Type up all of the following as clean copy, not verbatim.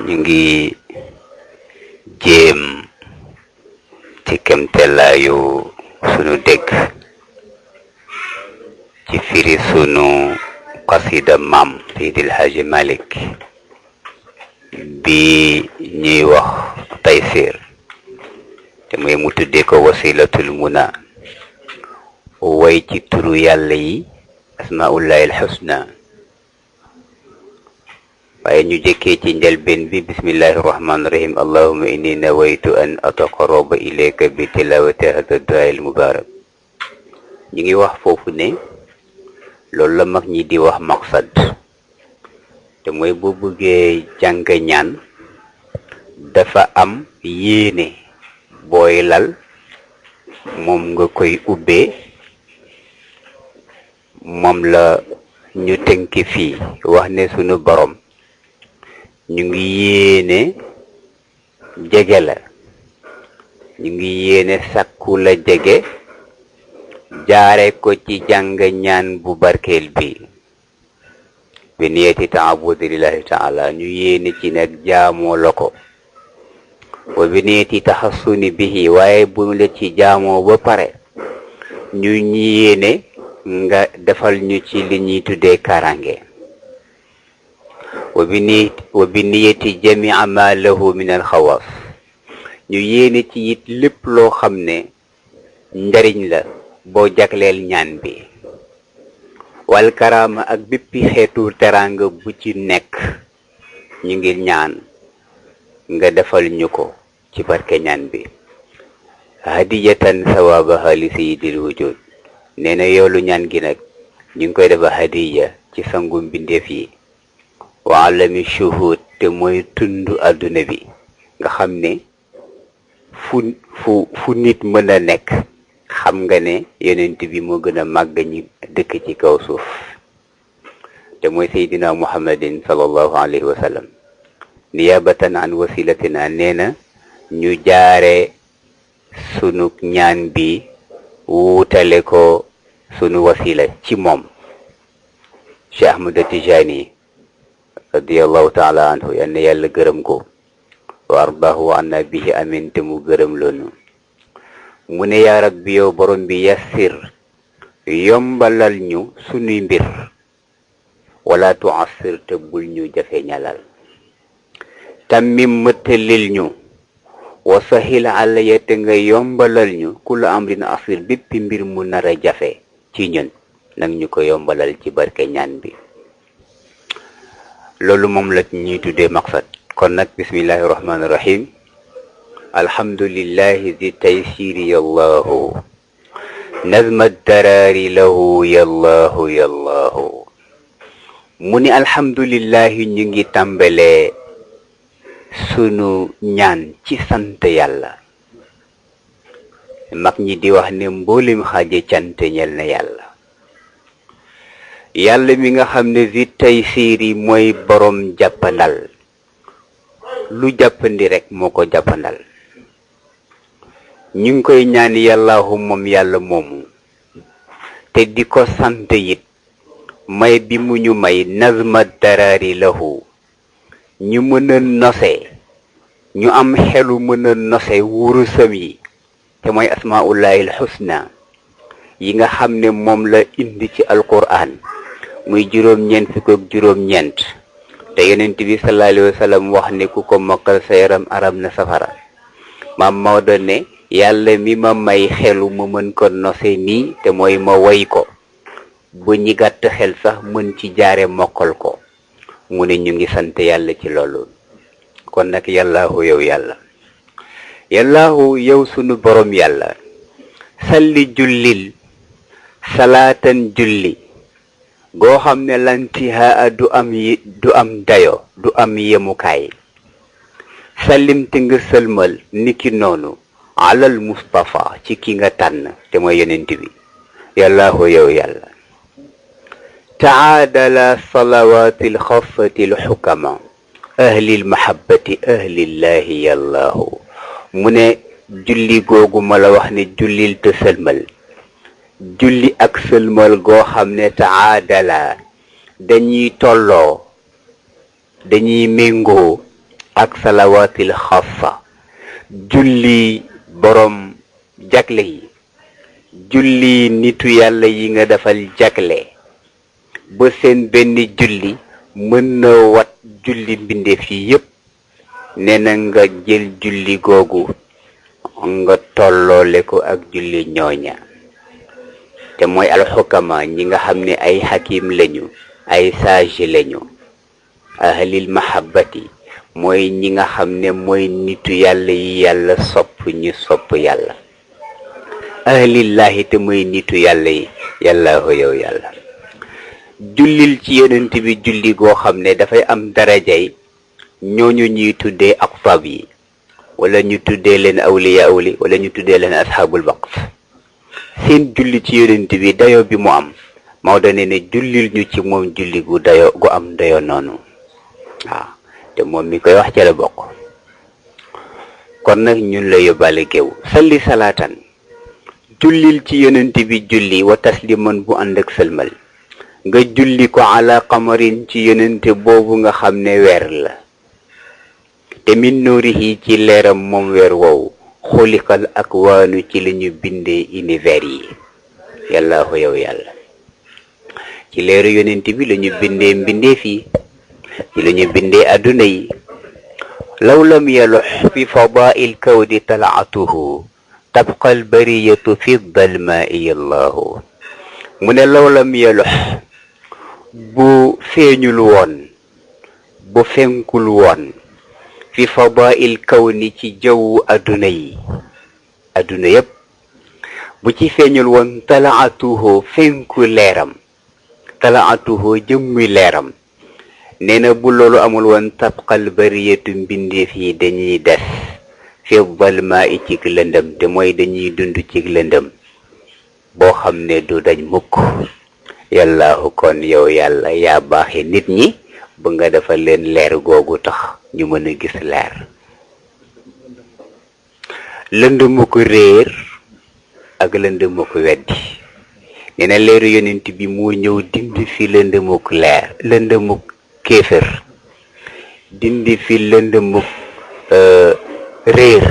ñu ngi jéem ci kemtelaayu sunu dégg ci firi sunu qasida maam Seydil Haaji Malik bi ñuy wax Taysir te mooy mu tuddee ko wasilatul muna way ci turu yàlla yi asmaullahi alxusna waaye ñu jëkkee ci njëlbeen bi bismillahi rahmaani rahim allahumma inni nawaytu an ataqarraba ilayka bi tilawati hada du'a al mubarak ñu ngi wax foofu ne loolu la mag ñi di wax maqsad te mooy boo bëggee jàng ñaan dafa am yéene booy lal moom nga koy ubbee moom la ñu tënki fii wax ne sunu borom ñu ngi yéene jege la ñu ngi yéene sakku la jege jaare ko ci jàng ñaan bu barkeel bi bi niyati taabudi lillahi taala ñu yéene ci nag jaamoo la ko wa bi niyati taxassuni bihi waaye bu la ci jaamoo ba pare ñu yéene nga defal ñu ci li ñuy tuddee karange wa bi niyati jamia ma lahu min alxawaas ñu yéene ci it lépp loo xam ne njariñ la boo jagleel ñaan bi wal karaama ak béppi xeetu teraanga bu ci nekk ñu ngi ñaan nga defal ñu ko ci barke ñaan bi hadiyatan sawabaha li sayyidil wujud nee na yoolu ñaan gi nag ñu ngi koy defa hadiya ci sangu mbindeef yi wa alami shuhud te mooy tundu àdduna bi nga xam ne fu nit mën a nekk xam nga ne yonent bi moo gën a màgg ñi dëkk ci kaw suuf te mooy seydina muhammadin sallallahu alayhi wa sallam niyabatan an wasilatina nee na ñu jaare sunu ñaan bi wuutale ko sunu wasila ci moom Cheikh Ahmad Tijani radiyallahu taala anhu yal na yàlla gërëm ko wa ardahu wa anna bihi amin te mu gërëm loonu mu ne yaa rabbi yow borom bi yassir yombalal ñu sunuy mbir wala tuassir te bul ñu jafe ñalal tammim mëttalil ñu wa sahil alaya te nga yombalal ñu kula amrin asir béppi mbir mu nar a jafe ci ñun nag ñu ko yombalal ci barke ñaan bi loolu moom la ñuy tuddee maqsad kon nag bismillahi rahmaani rahim alhamdulillahi di taysiri yallahu nazma daraari lahu yallahu yallahu mu ni alhamdulillahi ñu ngi tàmbalee sunu ñaan ci sant yàlla mag ñi di wax ne mboolem xaaje cant ñel na yàlla yàlla mi nga xam ne di taysiri mooy borom jàppandal lu jàppandi rek moo ko jàppandal ñu ngi koy ñaan yàllaahu moom yàlla moomu te di ko sant it may bi mu ñu may nazma daraari lahu ñu mën a nose ñu am xelu mën a nose wurusam yi te mooy asmaullahi alxusna yi nga xam ne moom la indi ci alquran muy juróom-ñeent fukk ak juróom-ñeent te yonent bi sallallahu alayhi wa sallam wax ne ku ko mokkal sa yaram arab na safara maam Maodo ne yàlla mi ma may xelu ma mën ko nose nii te mooy ma woy ko bu ñi gàtt xel sax mën ci jaare mokkal ko mu ne ñu ngi sant yàlla ci loolu kon nag yàllaahu yow yàlla yàllaahu yow sunu borom yàlla salli jullil salaatan julli goo xam ne lantihaa du am dayo du am yemukaay sallim te nga sëlmal niki noonu alal mustafa ci ki nga tànn te mooy yonent bi yàllaahu yow yàlla taadala salawaati alxassati alxukama ahli almahabbati ahlillahi yàllaahu mu ne julli googu ma la wax ne jullil te sëlmal julli ak sëlmal goo xam ne taadala dañuy tolloo dañuy méngoo ak salawaatil xaasa julli borom jagle yi julli nitu yàlla yi nga defal jagle ba seen benn julli mën na wat julli mbindeef yi yépp nee na nga jël julli googu nga tolloole ko ak julli ñooña te mooy alxukama ñi nga xam ne ay xakim lañu ay sage lañu ahlil mahabbati mooy ñi nga xam ne mooy nitu yàlla yi yàlla sopp ñu sopp yàlla ahlillahi te mooy nitu yàlla yi yàllaahu yow yàlla jullil ci yonent bi julli goo xam ne dafay am darajay ñooñu ñuy tuddee aqtab yi wala ñu tuddee leen awliya awli wala ñu tuddee leen asxaabul waqf seen julli ci yonent bi dayo bi mu am Maodo ne ne jullil ñu ci moom julli gu am dayo noonu waaw te moom mi koy wax ca la bokk kon nag ñun la yóbbaale géew salli salaatan jullil ci yonent bi julli wa tasliman bu ànd ak sëlmal nga julli ko ala qamarin ci yonent boobu nga xam ne weer la te min nuurihi ci leeram moom weer woowu xuliqal akwaanu ci la ñu bindee univers yi yàllaahu yow yàlla ci leeru yonent bi la ñu bindee mbindeef yi ci la ñu bindee adduna yi law lam yalux fi fadail kawdi talaatuhu tabqa albariyatu fi dalmaai allahu mu ne law lam yalux bu feeñul woon bu fenkul woon fi fadail kawni ci jawwu adduna yi adduna yépp bu ci feeñul woon talaatuhu fenku leeram talaatuhu jëmmi leeram nee na bu loolu amul woon tabqal bariyatu mbindeef yi dañuy des fi dalmaa i cig lëndëm te mooy dañuy dund cig lëndëm boo xam ne du dañ mukk yàllaahu kon yow yàlla yaa baaxe nit ñi ba nga defal leen leer googu tax ñu mën a gis leer lëndëmu ko réer ak lëndëmu ko weddi nee na leeru yonent bi moo ñëw dindi fi lëndëmuk leer lëndëmuk kéefër dindi fi lëndëmuk réer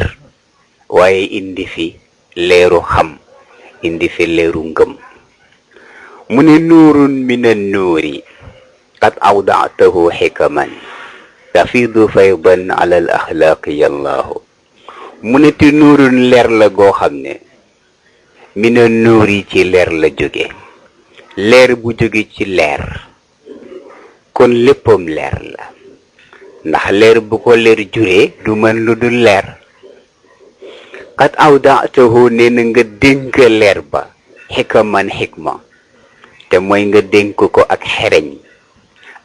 waaye indi fi leeru xam indi fi leeru ngëm mu ne nuurun min an nuuri qad awda'tahu xikaman tafiidu faydan ala al axlaaqi yallaahu mu ne te nuurun leer la goo xam ne min an nuuri ci leer la jóge leer bu jóge ci leer kon léppam leer la ndax leer bu ko leer juree du mën lu dul leer qad awda'tahu nee na nga dénk leer ba xikaman xikma te mooy nga dénk ko ak xereñ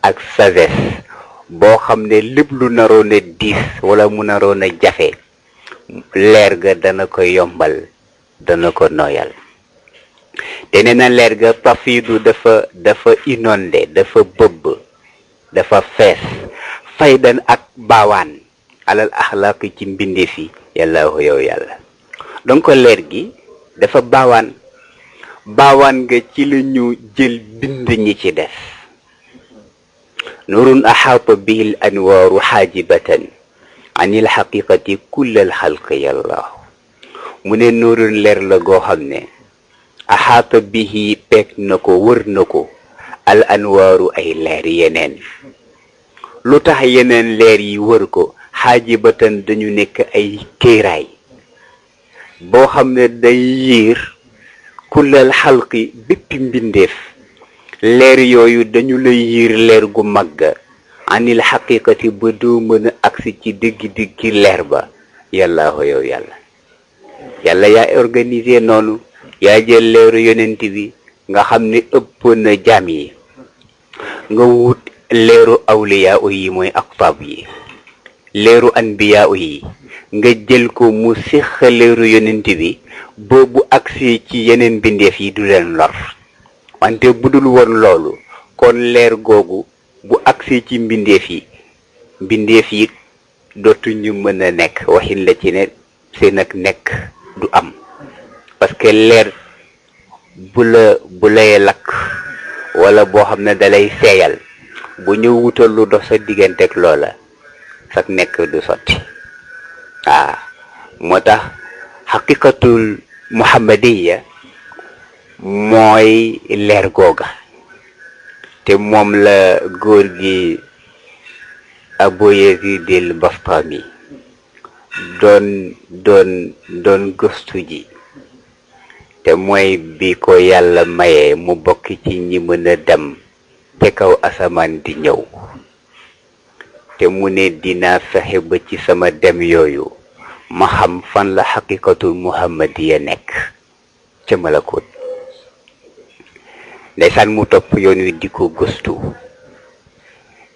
ak sagesse boo xam ne lépp lu naroon a diis wala mu naroon a jafe leer ga dana ko yombal dana ko noyal te nee na leer ga tafiidu dafa inondé dafa bëbb dafa fees faydan ak baawaan alal axlaaq ci mbindeef yi yàllaahu yow yàlla donc leer gi dafa baawaan nga ci la ñu jël bind ñi ci def nurun axaata bihi al anwaaru xaajibatan an il xaqiqati kull al xalqi yàllaahu mu ne nurun leer la goo xam ne axaata bihi peeg na ko wër na ko al anwaaru ay leer yeneen lu tax yeneen leer yi wër ko xaajibatan dañu nekk ay kéeraay boo xam ne day yiir kullal xalqi béppi mbindeef leer yooyu dañu lay yiir leer gu magga anil xaqiqati ba doo mën a agsi ci diggi leer ba yàllaahu yow yàlla yàlla yaa organisé noonu yaa jël leeru yonent bi nga xam ne ëpp na jaam yi nga wut leeru awliyaa yi mooy aqtaab yi leeru anbiyaa yi nga jël ko mu séq leeru yonent bi boobu agsi ci yeneen bindeef yi du leen lor wante bu dul woon loolu kon leer googu bu agsi ci mbindeef yi dootuñu mën a nekk waxin la ci ne seen ak nekk du am parce que leer bu lay lakk wala boo xam ne dalay seeyal bu ñu wutal lu dox sa digganteeg loola sak nekk du sotti moo tax xaqiqatul muhammadiya mooy leer googa te moom la góor gi Abu Yazid al-Bastami doon gëstu ji te mooy bi ko yàlla mayee mu bokk ci ñi mën a dem te kaw asamaan di ñëw te mu ne dinaa fexe ba ci sama dem yooyu ma xam fan la xaqiqatul muhammadiya nekk ca malakut ndeysaan mu topp yoon wi di ko gëstu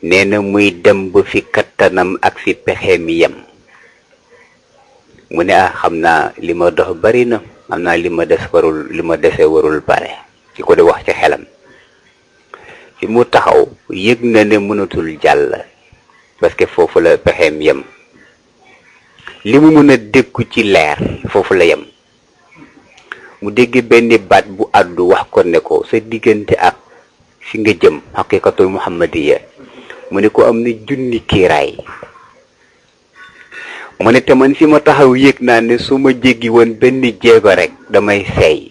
nee na muy dem ba fi kattanam ak fi pexeem yem mu ne xam naa li ma dox bari na xam naa li ma dese warul bare ci ko di wax ci xelam fi mu taxaw yëg na ne mënatul jàll parce que foofu la pexeem yem li mu mën a dékku ci leer foofu la yem mu dégg benn baat bu àddu wax ko ne ko sa diggante ak fi nga jëm xaqiqatul muhammadiya mu ne ko am na junni kiiraay mu ne te man fi ma taxaw yëg naa ne su ma jéggi woon benn jéego rek damay seey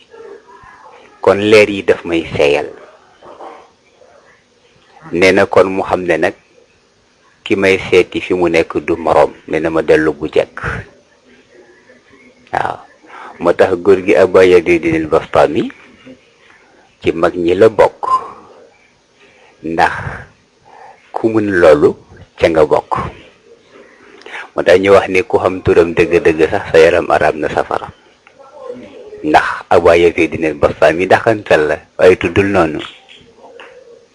kon leer yi daf may seeyal nee na kon mu xam ne nag ki may seeti fi mu nekk du moroom nee na ma dellu bu jekk waaw moo tax góor gi Abu Yazid al-Bastami ci mag ñi la bokk ndax ku mun loolu ca nga bokk moo tax ñu wax ni ku xam turam dëgg-dëgg sax sa yaram arab na safara ndax Abu Yazid al-Bastami daxantal la waaye tuddul noonu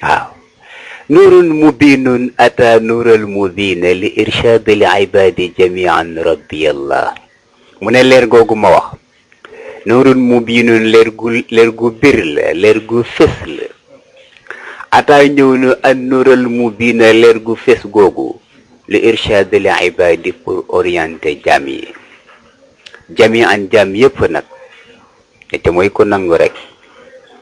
waaw nuurun mubiinun ata nuural mubiina li irshaadil ibaadi jamian rabbi allah mu ne leer googu ma wax nuurun mubiinun leer gu bir la leer gu fés la ata ñëw na an nuural mubiina leer gu fés googu li irshaadil ibaadi pour orienter jaam yi jamian jaam yépp nag te mooy ko nangu rek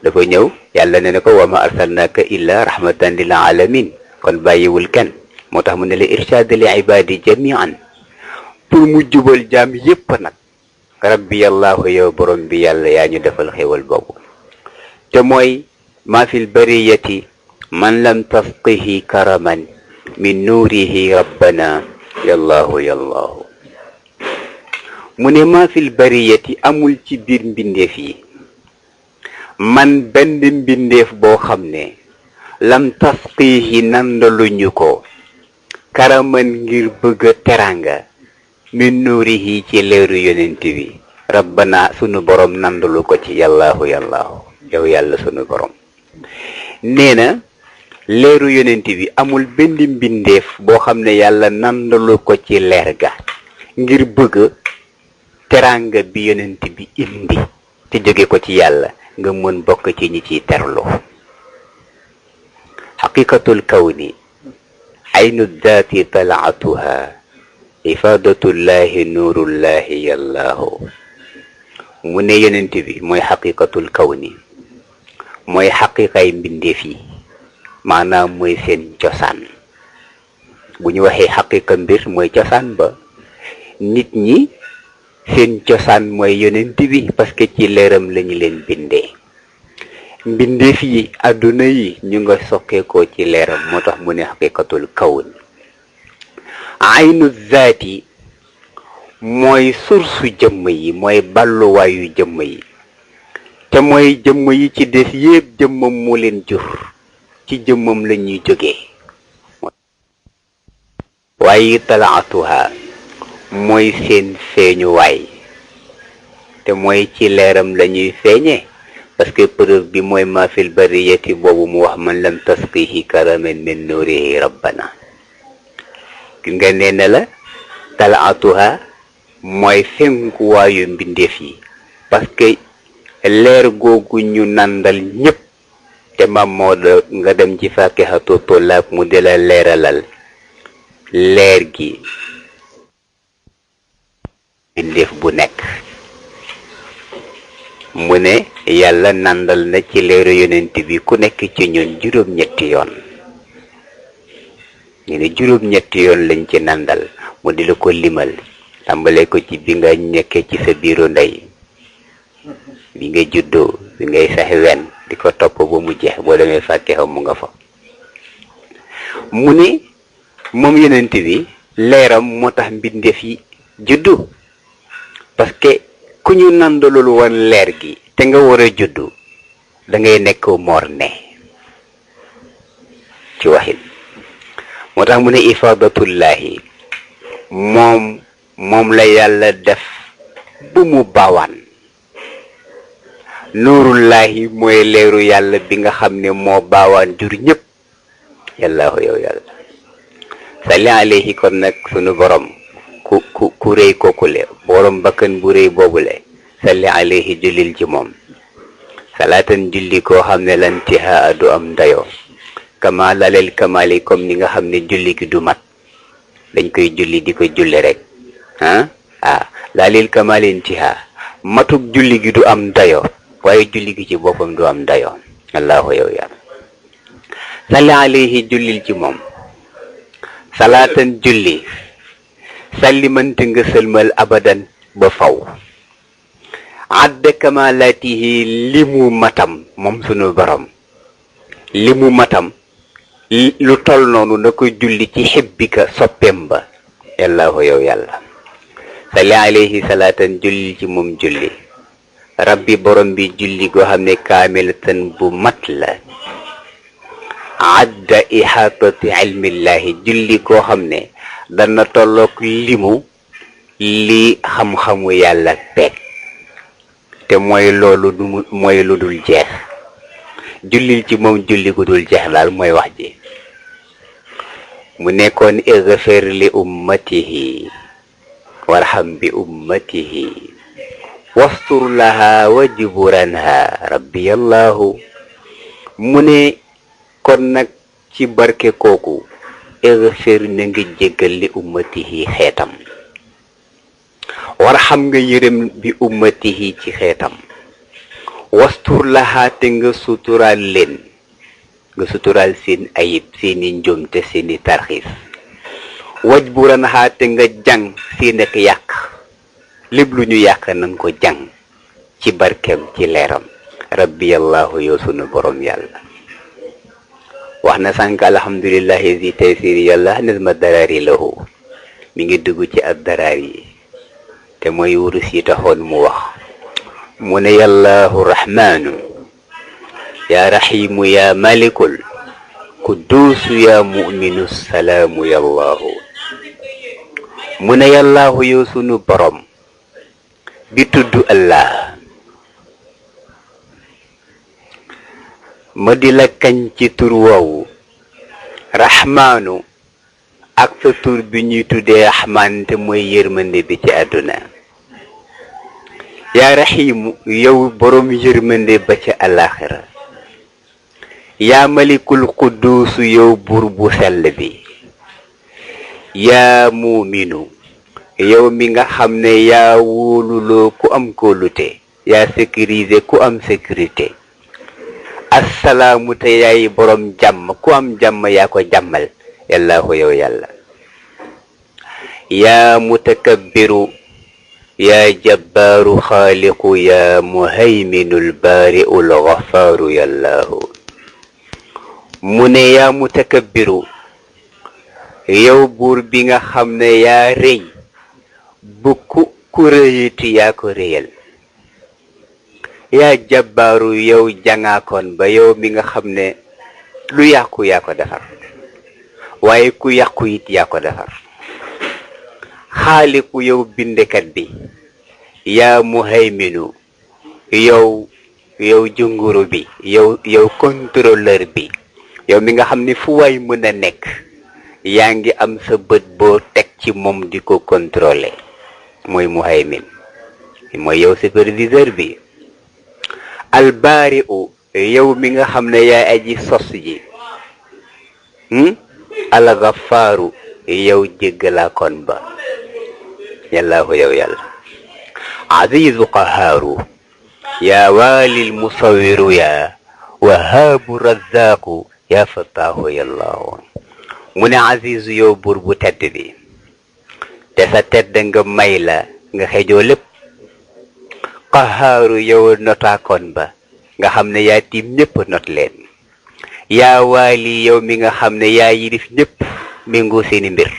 dafa ñëw yàlla ne na ko wa ma arsalnaka illa rahmatan lil alamin kon bàyyiwul kenn moo tax mu ne la irshad li ibadi jami'an pour mu jubal jaam yépp nag rabbi yallahu yow borom bi yàlla yaa ñu defal xéwal boobu te mooy ma fil bariyati man lam tasqihi karaman min nuurihi rabbana yallahu yallahu mu ne ma fil bariyati amul ci biir mbindeef yi man benn mbindeef boo xam ne lam tasqihi nandaluñu ko karaman ngir bëgg teranga min nuurihi ci leeru yonent bi rabbana sunu borom nandalu ko ci yallahu yallahu yow yàlla sunu borom nee na leeru yonent bi amul benn mbindeef boo xam ne yàlla nandalu ko ci leer ga ngir bëgg teranga bi yonent bi indi te jóge ko ci yàlla nga mën bokk ci ñi ciy terlu xaqiqatul kawni aynu daati talaatuha ifadatullahi nuurullahi yallahu mu ne yonent bi mooy xaqiqatul kawni mooy xaqiqay mbindeef yi maanaam mooy seen cosaan bu ñu waxee xaqiqa mbir mooy cosaan ba nit ñi seen cosaan mooy yonent bi parce que ci leeram lañu leen bindee mbindeef yi àdduna yi ñu nga sokkeekoo ci leeram moo tax mu ne xaqiqatul kawn aynu zaati mooy sursu jëmm yi mooy balluwaayu jëmm yi te mooy jëmm yi ci des yépp jëmmam moo leen jur ci jëmmam la ñuy jógee waaye talaatuha mooy seen feeñuwaay te mooy ci leeram la ñuy feeñee parce que preuve bi mooy ma fil bariyati boobu mu wax man lam tasqihi karaman min nuurihi rabbana ki nga nee na la talaatuha mooy fenkuwaayu mbindeef yi parce que leer googu ñu nandal ñépp te mam moo nga dem ci Faakihatu Tullaab mu di la leeralal leer gi mbindeef bu nekk mu ne yàlla nandal na ci leeru yonent bi ku nekk ci ñun juróom-ñetti yoon ñu ne juróom-ñetti yoon lañ ci nandal mu di la ko limal tàmbale ko ci bi nga nekkee ci sa biiru ndey bi nga juddoo bi ngay sax wen di ko topp ba mu jeex boo demee fàkke xam mu nga fa mu ne moom yonent bi leeram moo tax mbindeef yi juddu parce que ku ñu nandalul woon leer gi te nga war a juddu da ngay nekk morne ci waxin moo tax mu ne ifadatullahi moom la yàlla def bu mu baawaan nuurullahi mooy leeru yàlla bi nga xam ne moo baawaan jur ñëpp yàllaahu yow yàlla salli alayhi kon nag sunu borom ku rëy kookule borom bakkan bu rëy boobule salli alayhi jullil ci moom salaatan julli koo xam ne lantihaa du am dayoo kama lalel kamali comme ni nga xam ne julli gi du mat dañ koy julli di ko julli rek lalil kamali intihaa matuk julli gi du am dayoo waaye julli gi ci boppam du am dayoo allahu yow yàlla salli alayhi jullil ci moom salaatan julli sallimante nga sëlmal abadan ba faw adda kamalatihi limu matam moom sunu borom limu matam lu tol noonu na ko julli ci xibbika soppeem ba yàllaahu yow yàlla salli alayhi salaatan julli ci moom julli rabbi borom bi julli goo xam ne kaamilatan bu mat la adda ihatati ilmillahi julli koo xam ne dana tolloog limu li xam-xamu yàlla peeg te mooy loolu mooy lu dul jeex jullil ci moom julli gu dul jeex daal mooy wax ji mu nekkoon ighfir li ummatihi warham bi ummatihi wastur laha wajburanha rabbi yallahu mu ne kon nag ci barke kooku ighfir na nga jéggal li ummatihi xeetam warham nga yërëm bi ummatihi ci xeetam wastur laha te nga suturaal leen nga suturaal seen ayib seeni njomte seeni tarxiis wajburan ha te nga jàng seen ak yàq lépp lu ñu yàq nañ ko jàng ci barkeem ci leeram rabbi yallahu yow sunu borom yàlla wax na sànk alhamdulillahi zi taysiri yàlla nisma darari lahu mi ngi dugg ci ad darari te mooy wurus yi taxoon mu wax mu ne yallahu rahmanu ya rahimu ya malikul quduusu ya mu'minu salaamu yallahu mu ne yallahu yow sunu borom bi tudd allah ma di la kañ ci tur woowu rahmaanu ak sa tur bi ñuy tuddee rahmaan te mooy yërmande bi ci àdduna yaa rahimu yow borom yërmande ba ci àllaaxira yaa malikul quddus yow buur bu sell bi yaa muuminu yow mi nga xam ne yaa wóoluloo ku am kóolute yaa sécuriser ku am sécurité assalaamu te yaay borom jàmm ku am jàmm yaa ko jàmmal yallaahu yow yàlla yaa mutakabbiru yaa jabbaaru xaaliqu yaa muhayminul baari'ul ghaffaaru yallaahu mu ne yaa mutakabbiru yow buur bi nga xam ne yaa rëy bu ku rëyiti yaa ko rëyal yaa jabbaaru yow jàngaakoon ba yow mi nga xam ne lu yàqu yaa ko defar waaye ku yàqu it yaa ko defar xaaliqu yow bindekat bi yaa muhayminu yow junguru bi yow contrôleur bi yow mi nga xam ne fu waay mën a nekk yaa ngi am sa bët boo teg ci moom di ko contrôler mooy muhaymin mooy yow superviseur bi albaari'u yow mi nga xam ne yaay aji sos ji algafaaru yow jéggalaakoon ba yallaahu yow yàlla azizu qahaaru yaa waalil musawiru yaa wahaabu razaaku yaa fataahu yallaahu mu ne azizu yow buur bu tedd bi te sa tedd nga may la nga xejoo lépp. qahaaru yow notaakoon ba nga xam ne yaa tiim ñépp not leen. yaa waali yow mi nga xam ne yaa yilif ñépp méngoo seeni mbir.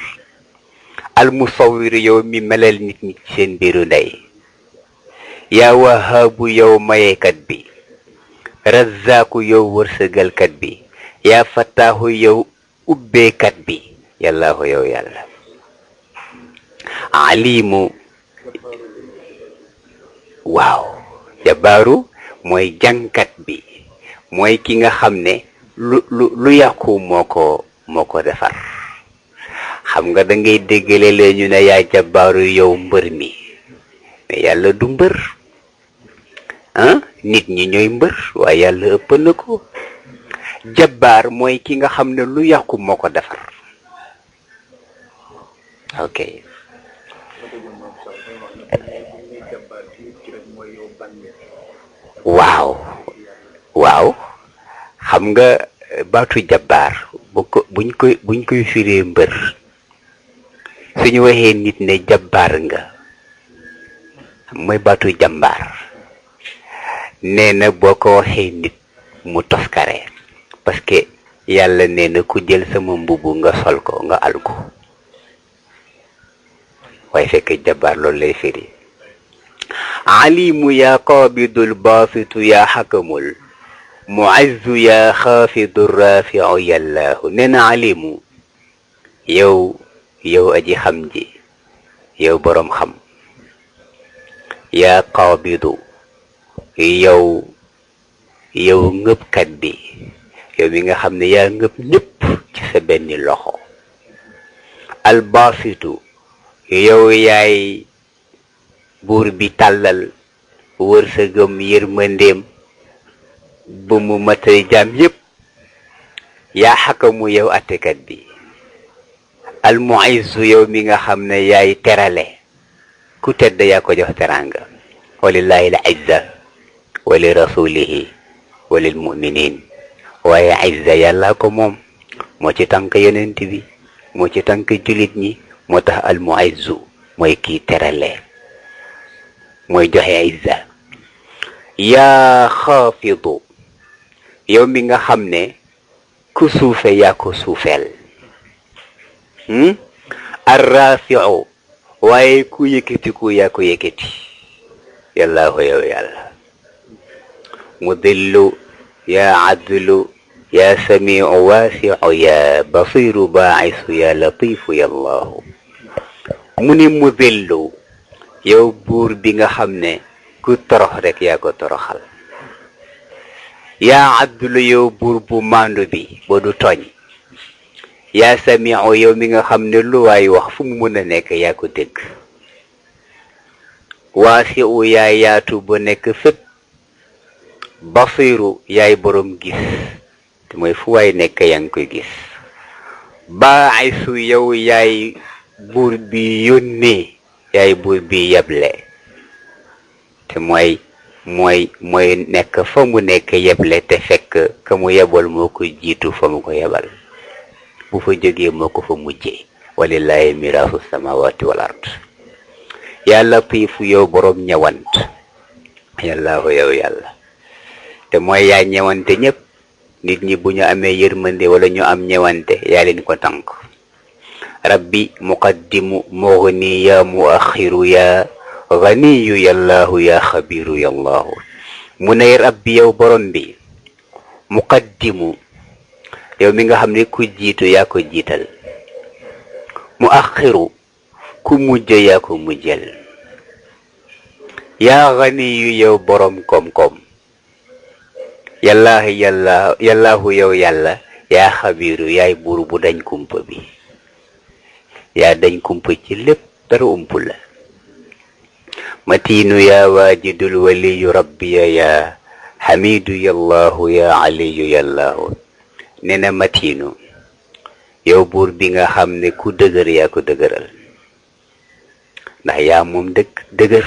al musawwiru yow mi melal nit ñi ci seen mbiru ndey. yaa wahaabu yow mayekat bi. razzaaku yow wërsëgalkat bi. yaa fattaahu yow ubbeekat bi. yallaahu yow yàlla. alimu waaw jabaaru mooy jànkat bi mooy ki nga xam ne lu yàqu moo ko defar. xam nga da ngay déggale leen ñu ne yaa jabaaru yow mbër mi mais yàlla du mbër nit ñi ñooy mbër waaye yàlla ëpp na ko. jabaar mooy ki nga xam ne lu yàqu moo ko defar. ok waaw xam nga baatu jabaar buñ koy firee mbër suñu waxee nit ne jabaar nga mooy baatu jàmbaar. nee na boo ko waxee nit mu toskare parce que yàlla nee na ku jël sama mbubu nga sol ko nga al ko waaye fekk jabaar loolu lay firi. alimu yaa qaabidul baasitu yaa xakamul muazzu yaa xaafidu rafiu yallaahu. nee na alimu yow aji xam ji yow boroom xam. yaa qaabidu yow ngëbkat bi yow mi nga xam ne yaa ngëb ñëpp ci sa benn loxo. albaasitu yow yaay buur bi tàllal wërsëgam yërmandeem bu mu matay jaam yépp. yaa xakamu yow attekat bi. almuizzu yow mi nga xam ne yaay terale ku tedd yaa ko jox teranga. walillahi al izza wa li rasulihi wa lil muminin. waaye izza yàlla ko moom moo ci tànk yonent bi moo ci tànk julit ñi moo tax almuizzu mooy kii terale mooy joxe izza. yaa xaafidu yow mi nga xam ne ku suufe yaa ko suufeel. arrafiu waaye ku yëkkati ku yaa ko yëkkati. yallaahu yow yàlla. mudillu yaa adlu yaa samiu waasiu yaa basiru baa'isu yaa latifu yallaahu. mu ne mudillu yow buur bi nga xam ne ku torox rek yaa ko toroxal. yaa adlu yow buur bu maandu bi ba du tooñ. yaa samiu yow mi nga xam ne lu waay wax fu mu mën a nekk yaa ko dégg. waasiu yaa yaatu ba nekk fépp. basiru yaay borom gis te mooy fu waay nekk yaa ngi koy gis. baa'isu yow yaay buur bi yónnee yaay buur bi yeble te mooy nekk fa mu nekk yeble te fekk ka mu yebal moo ko jiitu fa mu ko yebal. bu fa jógee moo ko fa mujjee. walillahi miraasu samawati wal ard. yaa latifu yow borom ñëwant. yallaahu yow yàlla. te mooy yaa ñëwante ñëpp. nit ñi bu ñu amee yërmande wala ñu am ñëwante yaa leen ko tànk. rabbi muqaddimu mughni yaa muaxiru yaa ganiyu yallaahu yaa xabiru yallaahu. mu ne rabbi yow borom bi. muqaddimu yow mi nga xam ne ku jiitu yaa ko jiital. muaxiru ku mujj yaa ko mujjal. yaa ganiyu yow borom koom-koom. yallaahu yow yàlla yaa xabiru yaay buur bu dañ kumpa bi. yaa dañ kumpa ci lépp dara umpu la. matiinu yaa waajidul waliyu rabbiya yaa xamidu yallaahu yaa aliyu yallaahu. nee na matiinu yow buur bi nga xam ne ku dëgër yaa ko dëgëral ndax yaa moom dëgër.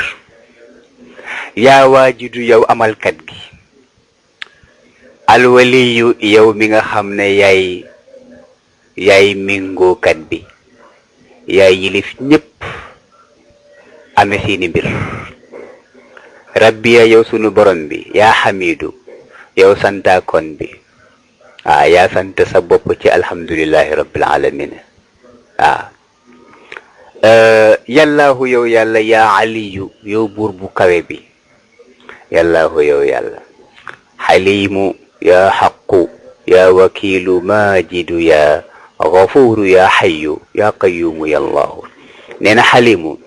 yaa waajidu yow amalkat gi. alwaliyu yow mi nga xam ne yaay méngookat bi yaay yilif ñépp ame seeni mbir. rabbiya yow sunu borom bi yaa xamidu yow santaakoon bi yaa sant sa bopp ci alhamdulillahi rabbil alamin yàllaahu yow yàlla yaa aliyu yow buur bu kawe bi yàllaahu yow yàlla xalimu yaa xaqu yaa wakiilu maajidu yaa gafuuru yaa xayu yaa qayuumu yàllaahu nee na xalimu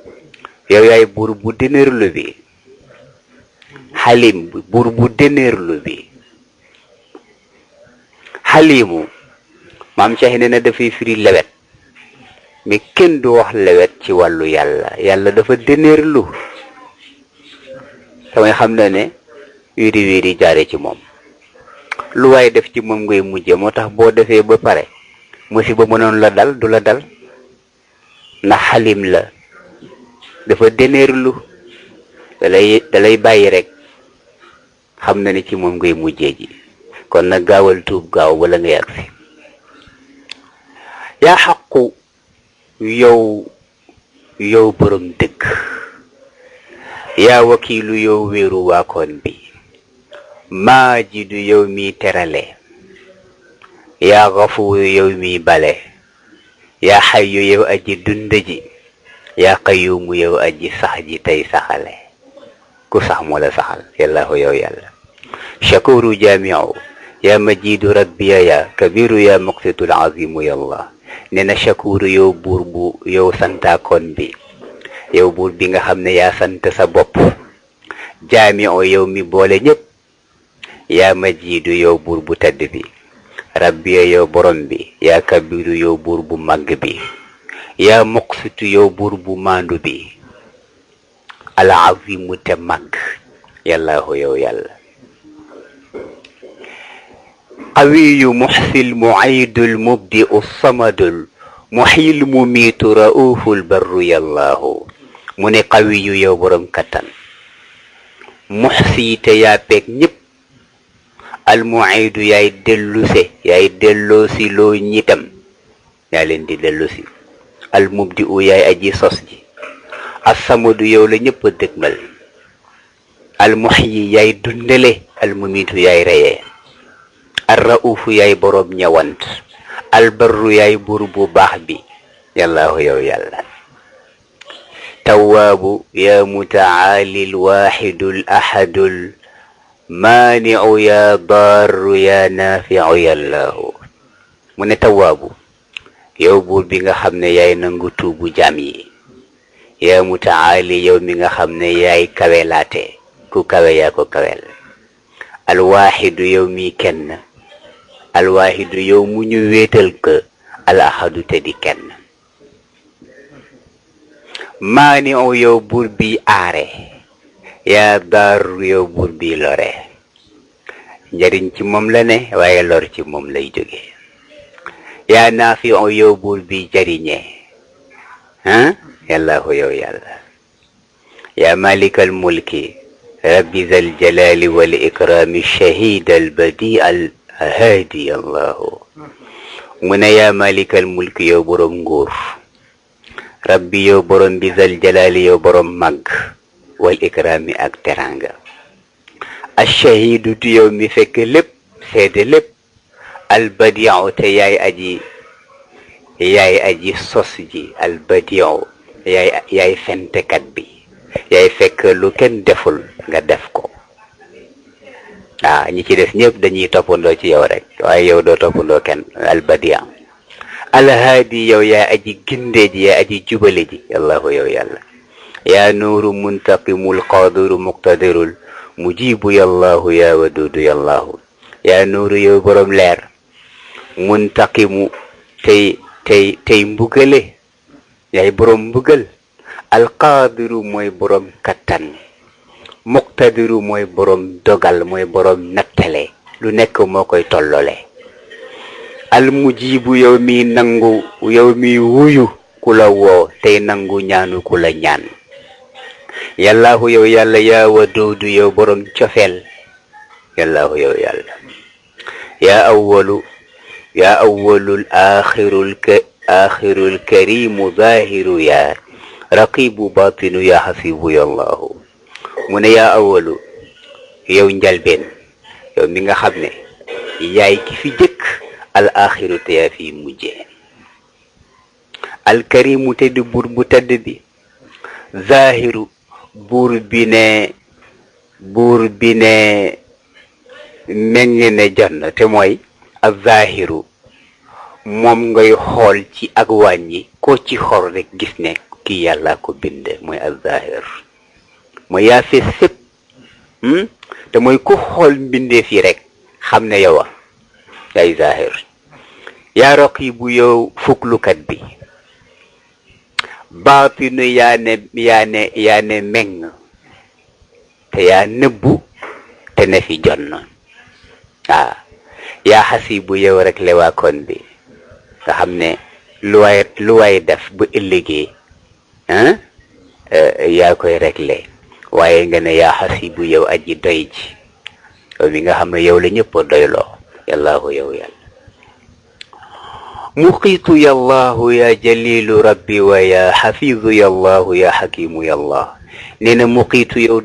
yow yaay buur bu dënërlu bi xalim buur bu dënërlu bi xalimu maam Cheikh nee na dafay firi lewet mais kenn du wax lewet ci wàllu yàlla yàlla dafa dënërlu samay xam na ne wéeri wéeri jaare ci moom lu waay def ci moom ngay mujje moo tax boo defee ba pare musiba mënoon la dal du la dal ndax xalim la dafa dënërlu dalay bàyyi rek xam na ne ci moom ngay mujjee ji kon nag gaawal tuub gaaw wala ngay agsi yaa xaqu yow borom dëgg yaa wakiilu yow wéeru waakoon bi maajidu yow mi terale yaa gafuuru yow mi bale yaa xayyu yow aji dund ji yaa qayyuumu yow aji sax ji tey saxale ku sax moo la saxal yàllaahu yow yàlla shakuru jaamiu yaa majidu rabbiya yaa kabiru yaa muqsitul azimu yàlla nee na shakuru yow buur bu yow santaakoon bi yow buur bi nga xam ne yaa sant sa bopp jaamiu yow mi boole ñëpp yaa majidu yow buur bu tedd bi rabbiya yow borom bi yaa kabiru yow buur bu màgg bi yaa muqsitu yow buur bu maandu bi al azimu te màgg yàllaahu yow yàlla qawiyu muxsil muaydul mubdiu samadul muxil mumiitu rauful barru yàllaahu mu ne qawiyu yow borom kattan muxsi te yaa peeg ñëpp al muaydu yaay delluse yaay delloosi loo ñitam yaa leen di dellusi al mubdiu yaay aji sos ji assamadu yow la ñëpp a dëgmal al muxyi yaay dundale al mumiitu yaay reyee al raufu yaay boroom ñawant al barru yaay buur bu baax bi yàllaahu yow yàlla tawaabu yaa mutaalil waaxidul ahadul maaniu yaa daaru yaa naafiu yàllaahu mu ne tawaabu yow buur bi nga xam ne yaay nangu tuubu jaam yi yaa mutaali yow mi nga xam ne yaay kawelaate ku kawe yaa ko kawel alwaaxidu yow mi kenn alwaaxidu yow mu ñu wéetal ko al ahadu te di kenn maani o yow buur bi aare yaa daaru yow buur bi lore njariñ ci moom la ne waaye lor ci moom lay jóge yaa naafi o yow buur bi jariñe yàllaahu yow yàlla yaa malikal mulki rabbi zal jalali wal ikrami shahid al badi al haadi allahu mu ne yaa malikal mulki yow borom nguur rabbi yow borom bi zal jalali yow borom màgg wal ikrami ak teranga ashahidu tu yow mi fekk lépp seede lépp al badiu te yaay aji sos ji al badiu yaay fentekat bi yaay fekk lu kenn deful nga def ko ñi ci des ñëpp dañuy toppandoo ci yow rek waaye yow doo toppandoo kenn albadia alhaadi yow yaay aji gindee ji yaay aji jubale ji yàllaahu yow yàlla yaa nuuru muntaqimul qaadiru muqtadirul mujibu yàllaahu yaa wadudu yàllaahu yaa nuuru yow borom leer muntaqimu tey mbugale yaay borom mbugal alqaadiru mooy borom kattan muqtadiru mooy borom dogal mooy borom nattale lu nekk moo koy tollole almujibu yow mi nangu yow mi wuyu ku la woo tey nangu ñaanu ku la ñaan yàllaahu yow yàlla yaa waduudu yow borom cofeel yàllaahu yow yàlla yaa awwalu yaa awwalul aaxirul karimu zaahiru yaa raqibu batinu yaa xasibu yallahu mu ne yaa awwalu yow njalbeen yow mi nga xam ne yaay ki fi jëkk al aaxiru te yaa fi mujjee al karimu te di buur bu tedd bi zaahiru buur bi ne meññ ne jann te mooy ak zaahiru moom ngay xool ci ak wàññi ko ci xor rek gis ne kii yàlla ko binde mooy ak zaahir mooy yaa fees fépp te mooy ku xool mbindeef yi rek xam ne yow a yaay zaahir yaa raqibu yow fuklukat bi baatinu yaa ne meng te yaa nëbbu te ne fi jonn yaa xasibu yow rek lewaakoon bi nga xam ne lu waay def bu ëllëgee yaa koy réglé waaye nga ne yaa xasibu yow aji doy ji yow mi nga xam ne yow la ñëpp a doyloo yàllaahu yow yàlla muqiitu yàllaahu yaa jalilu rabbi wa yaa xafiizu yàllaahu yaa xakimu yàllah nee na muqiitu yow